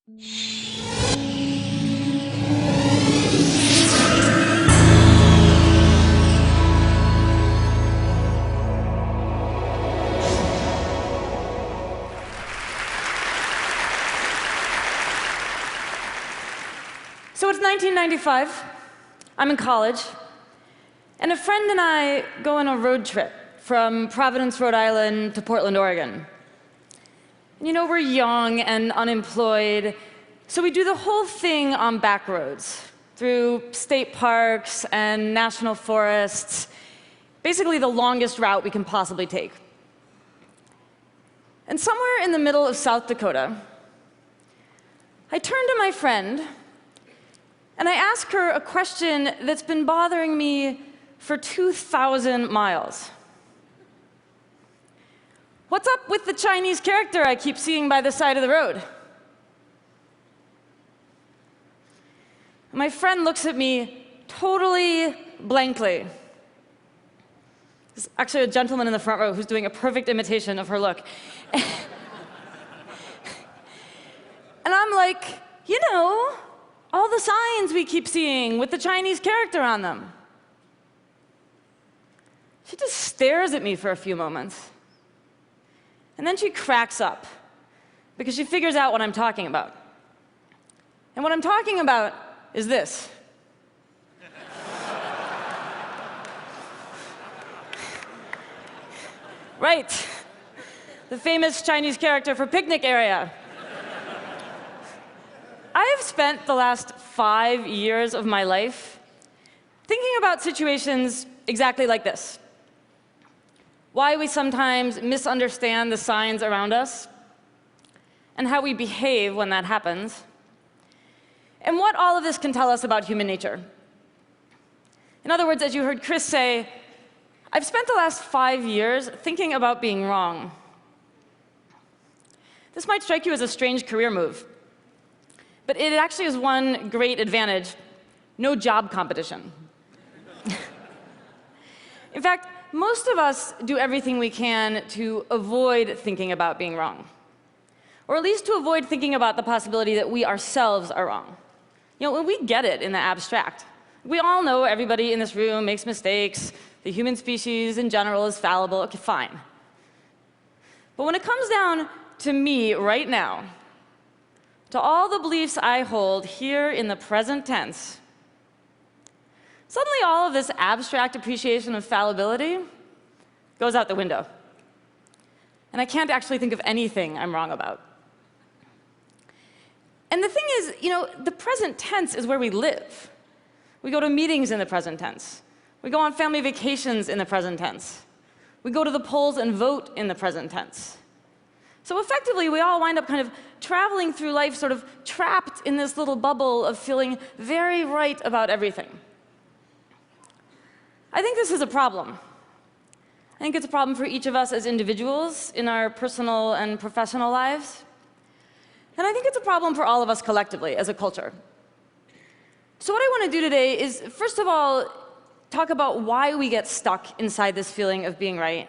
So it's 1995, I'm in college, and a friend and I go on a road trip from Providence, Rhode Island to Portland, Oregon. And we're young and unemployed, so we do the whole thing on back roads, through state parks and national forests, basically the longest route we can possibly take. And somewhere in the middle of South Dakota, I turn to my friend, and I ask her a question that's been bothering me for 2,000 miles. What's up with the Chinese character I keep seeing by the side of the road? My friend looks at me totally blankly. There's actually a gentleman in the front row who's doing a perfect imitation of her look. And I'm like, all the signs we keep seeing with the Chinese character on them. She just stares at me for a few moments. And then she cracks up, because she figures out what I'm talking about. And what I'm talking about is this. Right, the famous Chinese character for picnic area. I have spent the last 5 years of my life thinking about situations exactly like this. Why we sometimes misunderstand the signs around us, and how we behave when that happens, and what all of this can tell us about human nature. In other words, as you heard Chris say, I've spent the last 5 years thinking about being wrong. This might strike you as a strange career move, but it actually has one great advantage: no job competition. In fact, most of us do everything we can to avoid thinking about being wrong, or at least to avoid thinking about the possibility that we ourselves are wrong. We get it in the abstract. We all know everybody in this room makes mistakes. The human species in general is fallible. Okay, fine. But when it comes down to me right now, to all the beliefs I hold here in the present tense, suddenly all of this abstract appreciation of fallibility goes out the window. And I can't actually think of anything I'm wrong about. And the thing is, the present tense is where we live. We go to meetings in the present tense. We go on family vacations in the present tense. We go to the polls and vote in the present tense. So effectively, we all wind up kind of traveling through life sort of trapped in this little bubble of feeling very right about everything. I think this is a problem. I think it's a problem for each of us as individuals in our personal and professional lives. And I think it's a problem for all of us collectively as a culture. So what I want to do today is, first of all, talk about why we get stuck inside this feeling of being right.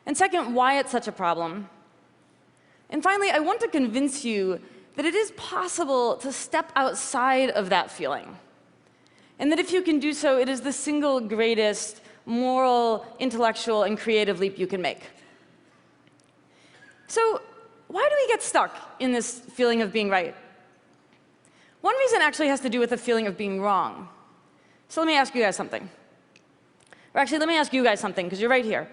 And second, why it's such a problem. And finally, I want to convince you that it is possible to step outside of that feeling. And that if you can do so, it is the single greatest moral, intellectual, and creative leap you can make. So why do we get stuck in this feeling of being right? One reason actually has to do with the feeling of being wrong. So let me ask you guys something. Or actually, let me ask you guys something, because you're right here.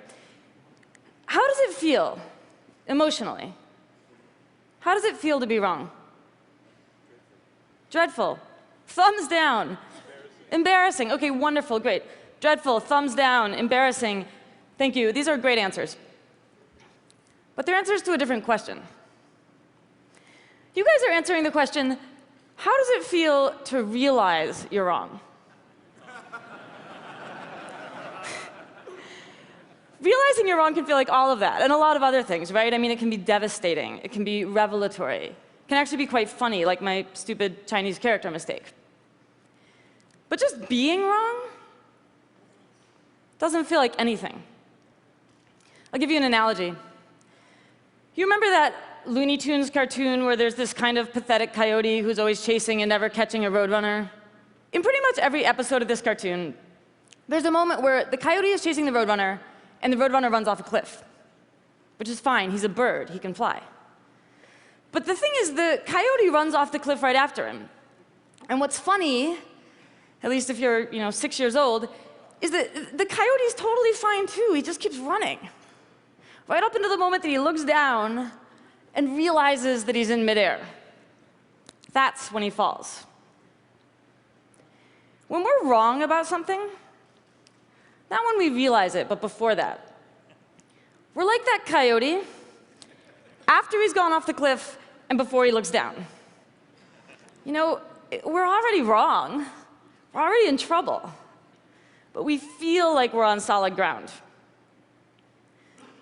How does it feel, emotionally? How does it feel to be wrong? Dreadful. Thumbs down. Embarrassing. OK, wonderful, great. Dreadful, thumbs down, embarrassing. Thank you. These are great answers. But they're answers to a different question. You guys are answering the question, how does it feel to realize you're wrong? Realizing you're wrong can feel like all of that, and a lot of other things, right? I mean, it can be devastating. It can be revelatory. It can actually be quite funny, like my stupid Chinese character mistake. But just being wrong doesn't feel like anything. I'll give you an analogy. You remember that Looney Tunes cartoon where there's this kind of pathetic coyote who's always chasing and never catching a roadrunner? In pretty much every episode of this cartoon, there's a moment where the coyote is chasing the roadrunner, and the roadrunner runs off a cliff, which is fine. He's a bird. He can fly. But the thing is, the coyote runs off the cliff right after him. And what's funny, at least if you're 6 years old, is that the coyote's totally fine too. He just keeps running. Right up until the moment that he looks down and realizes that he's in midair. That's when he falls. When we're wrong about something, not when we realize it, but before that, we're like that coyote after he's gone off the cliff and before he looks down. We're already wrong. We're already in trouble. But we feel like we're on solid ground.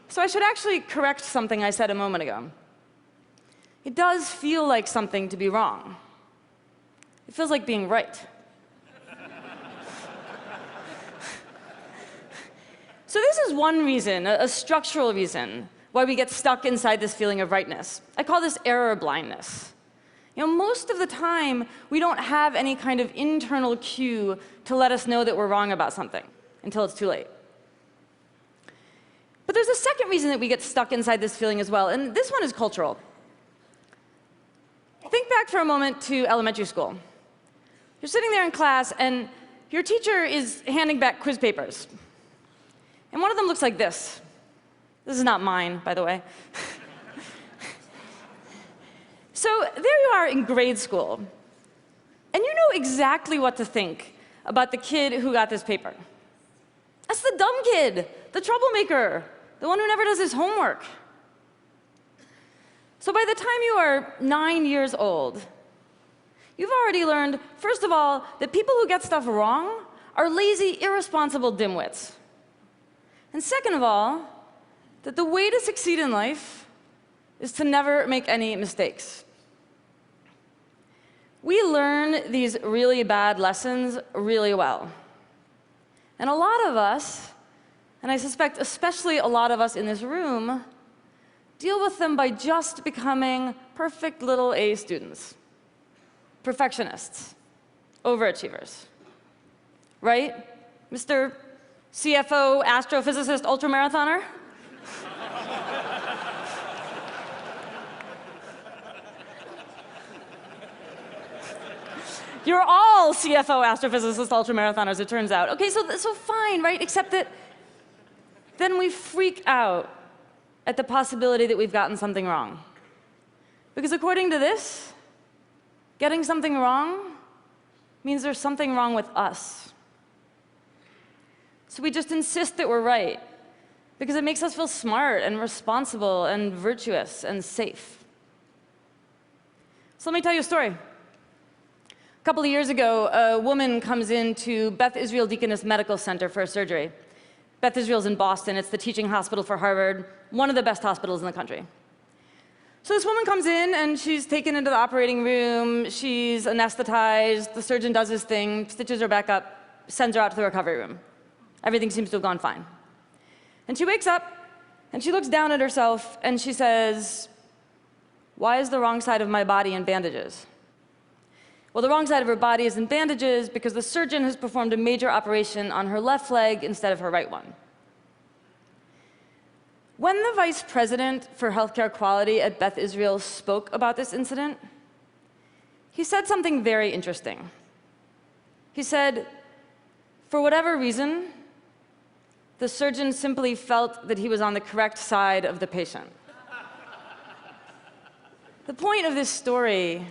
So I should actually correct something I said a moment ago. It does feel like something to be wrong. It feels like being right. So this is one reason, a structural reason, why we get stuck inside this feeling of rightness. I call this error blindness. Most of the time, we don't have any kind of internal cue to let us know that we're wrong about something until it's too late. But there's a second reason that we get stuck inside this feeling as well, and this one is cultural. Think back for a moment to elementary school. You're sitting there in class, and your teacher is handing back quiz papers. And one of them looks like this. This is not mine, by the way. So there you are in grade school, and you know exactly what to think about the kid who got this paper. That's the dumb kid, the troublemaker, the one who never does his homework. So by the time you are 9 years old, you've already learned, first of all, that people who get stuff wrong are lazy, irresponsible dimwits. And second of all, that the way to succeed in life is to never make any mistakes. We learn these really bad lessons really well. And a lot of us, and I suspect especially a lot of us in this room, deal with them by just becoming perfect little A students, perfectionists, overachievers. Right, Mr. CFO, astrophysicist, ultramarathoner? You're all CFO, astrophysicist, ultramarathoners, it turns out. Okay, so fine, right? Except that then we freak out at the possibility that we've gotten something wrong. Because according to this, getting something wrong means there's something wrong with us. So we just insist that we're right, because it makes us feel smart and responsible and virtuous and safe. So let me tell you a story. A couple of years ago, a woman comes into Beth Israel Deaconess Medical Center for a surgery. Beth Israel's in Boston. It's the teaching hospital for Harvard, one of the best hospitals in the country. So this woman comes in, and she's taken into the operating room. She's anesthetized. The surgeon does his thing, stitches her back up, sends her out to the recovery room. Everything seems to have gone fine. And she wakes up, and she looks down at herself, and she says, "Why is the wrong side of my body in bandages?" Well, the wrong side of her body is in bandages because the surgeon has performed a major operation on her left leg instead of her right one. When the vice president for healthcare quality at Beth Israel spoke about this incident, he said something very interesting. He said, for whatever reason, the surgeon simply felt that he was on the correct side of the patient. The point of this story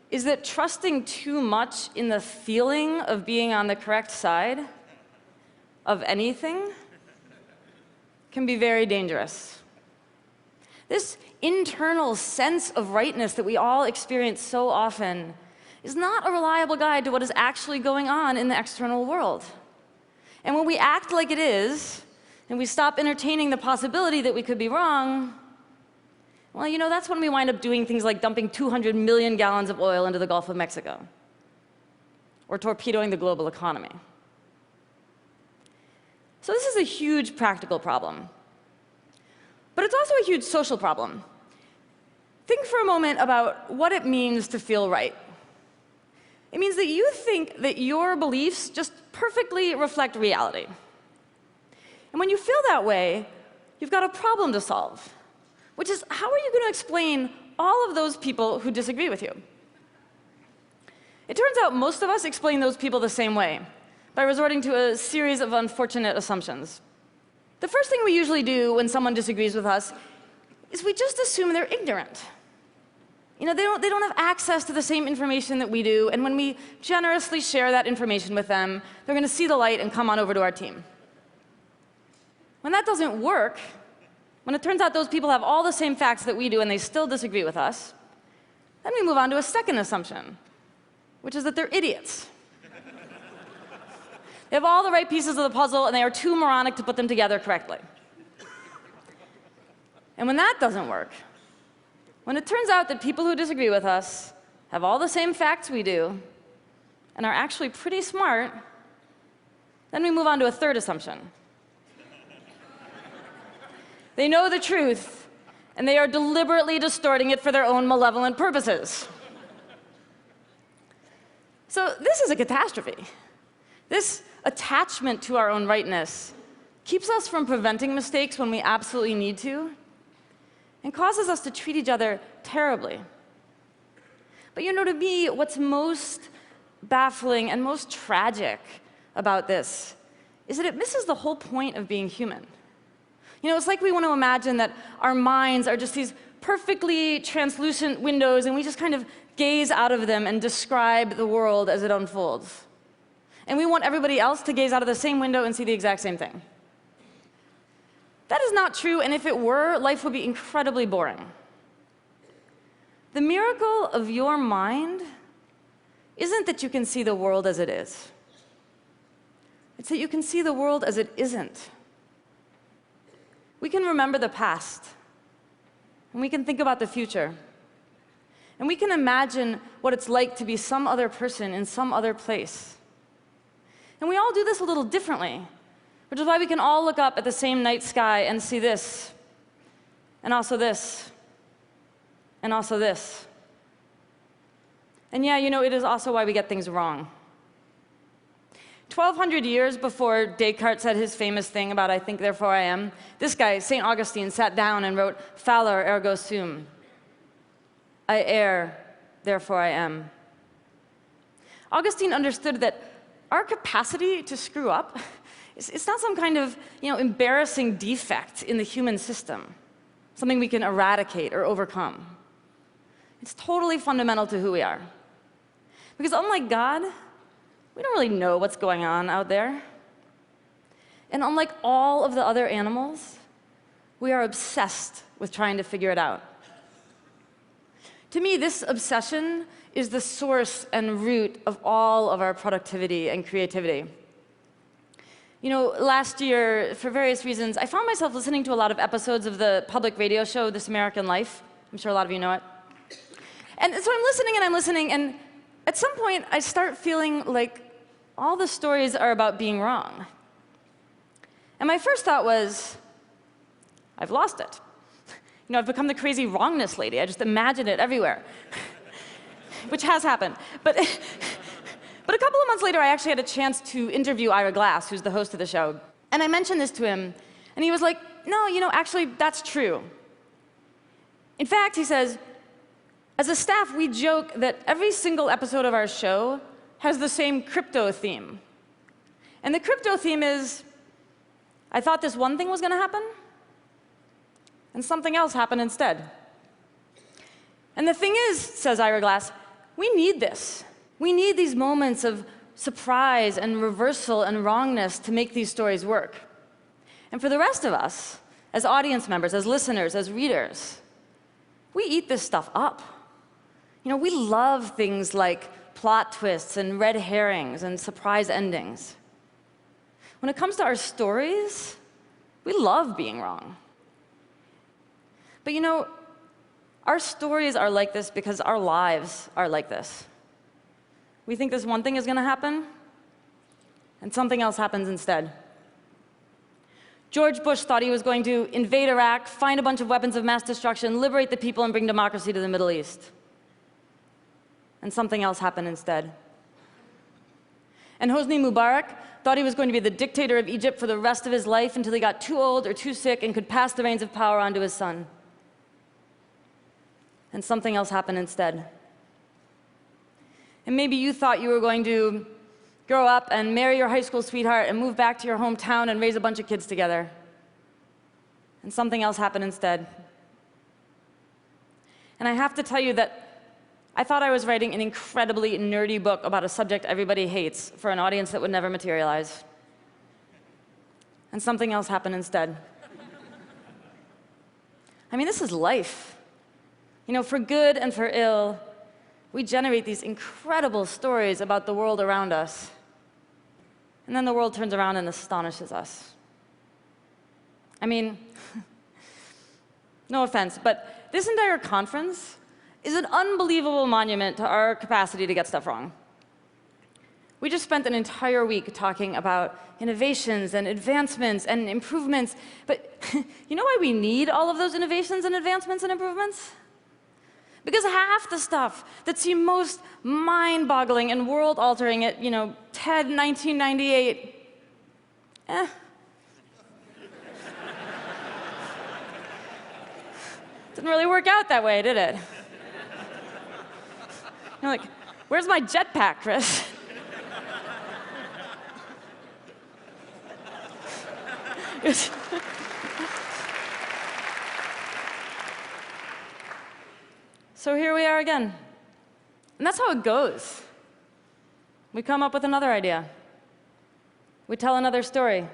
is that trusting too much in the feeling of being on the correct side of anything can be very dangerous. This internal sense of rightness that we all experience so often is not a reliable guide to what is actually going on in the external world. And when we act like it is, and we stop entertaining the possibility that we could be wrong, well, that's when we wind up doing things like dumping 200 million gallons of oil into the Gulf of Mexico, or torpedoing the global economy. So this is a huge practical problem. But it's also a huge social problem. Think for a moment about what it means to feel right. It means that you think that your beliefs just perfectly reflect reality. And when you feel that way, you've got a problem to solve, which is, how are you going to explain all of those people who disagree with you? It turns out most of us explain those people the same way, by resorting to a series of unfortunate assumptions. The first thing we usually do when someone disagrees with us is we just assume they're ignorant. They don't have access to the same information that we do, and when we generously share that information with them, they're going to see the light and come on over to our team. When that doesn't work, when it turns out those people have all the same facts that we do and they still disagree with us, then we move on to a second assumption, which is that they're idiots. They have all the right pieces of the puzzle, and they are too moronic to put them together correctly. And when that doesn't work, when it turns out that people who disagree with us have all the same facts we do and are actually pretty smart, then we move on to a third assumption. They know the truth, and they are deliberately distorting it for their own malevolent purposes. So this is a catastrophe. This attachment to our own rightness keeps us from preventing mistakes when we absolutely need to, and causes us to treat each other terribly. But to me, what's most baffling and most tragic about this is that it misses the whole point of being human. It's like we want to imagine that our minds are just these perfectly translucent windows, and we just kind of gaze out of them and describe the world as it unfolds. And we want everybody else to gaze out of the same window and see the exact same thing. That is not true, and if it were, life would be incredibly boring. The miracle of your mind isn't that you can see the world as it is. It's that you can see the world as it isn't. We can remember the past, and we can think about the future, and we can imagine what it's like to be some other person in some other place. And we all do this a little differently, which is why we can all look up at the same night sky and see this, and also this, and also this. And yeah, it is also why we get things wrong. 1,200 years before Descartes said his famous thing about "I think, therefore I am," this guy, St. Augustine, sat down and wrote "Fallor ergo sum." I err, therefore I am. Augustine understood that our capacity to screw up, it's not some kind of embarrassing defect in the human system, something we can eradicate or overcome. It's totally fundamental to who we are. Because unlike God, we don't really know what's going on out there. And unlike all of the other animals, we are obsessed with trying to figure it out. To me, this obsession is the source and root of all of our productivity and creativity. Last year, for various reasons, I found myself listening to a lot of episodes of the public radio show This American Life. I'm sure a lot of you know it. And so I'm listening, and at some point, I start feeling like all the stories are about being wrong. And my first thought was, I've lost it. I've become the crazy wrongness lady. I just imagine it everywhere, which has happened. But a couple of months later, I actually had a chance to interview Ira Glass, who's the host of the show. And I mentioned this to him, and he was like, no, actually, that's true. In fact, he says, as a staff, we joke that every single episode of our show has the same crypto theme. And the crypto theme is, I thought this one thing was going to happen, and something else happened instead. And the thing is, says Ira Glass, we need this. We need these moments of surprise and reversal and wrongness to make these stories work. And for the rest of us, as audience members, as listeners, as readers, we eat this stuff up. We love things like plot twists and red herrings and surprise endings. When it comes to our stories, we love being wrong. But our stories are like this because our lives are like this. We think this one thing is going to happen, and something else happens instead. George Bush thought he was going to invade Iraq, find a bunch of weapons of mass destruction, liberate the people, and bring democracy to the Middle East. And something else happened instead. And Hosni Mubarak thought he was going to be the dictator of Egypt for the rest of his life until he got too old or too sick and could pass the reins of power on to his son. And something else happened instead. And maybe you thought you were going to grow up and marry your high school sweetheart and move back to your hometown and raise a bunch of kids together. And something else happened instead. And I have to tell you that I thought I was writing an incredibly nerdy book about a subject everybody hates for an audience that would never materialize. And something else happened instead. I mean, this is life. You know, for good and for ill, we generate these incredible stories about the world around us. And then the world turns around and astonishes us. I mean, no offense, but this entire conference is an unbelievable monument to our capacity to get stuff wrong. We just spent an entire week talking about innovations and advancements and improvements, but you know why we need all of those innovations and advancements and improvements? Because half the stuff that seemed most mind-boggling and world-altering at, TED 1998, didn't really work out that way, did it? You're like, where's my jetpack, Chris? So here we are again. And that's how it goes. We come up with another idea. We tell another story.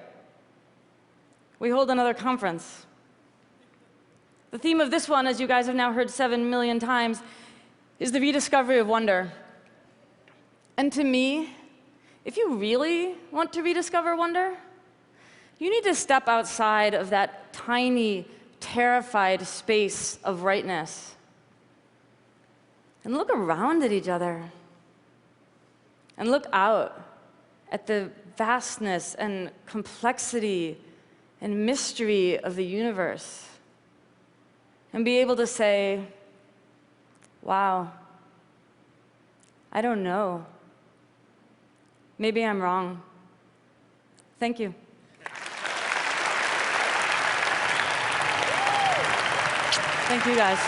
We hold another conference. The theme of this one, as you guys have now heard 7 million times, is the rediscovery of wonder. And to me, if you really want to rediscover wonder, you need to step outside of that tiny, terrified space of rightness and look around at each other and look out at the vastness and complexity and mystery of the universe and be able to say, wow, I don't know. Maybe I'm wrong. Thank you. Thank you, guys.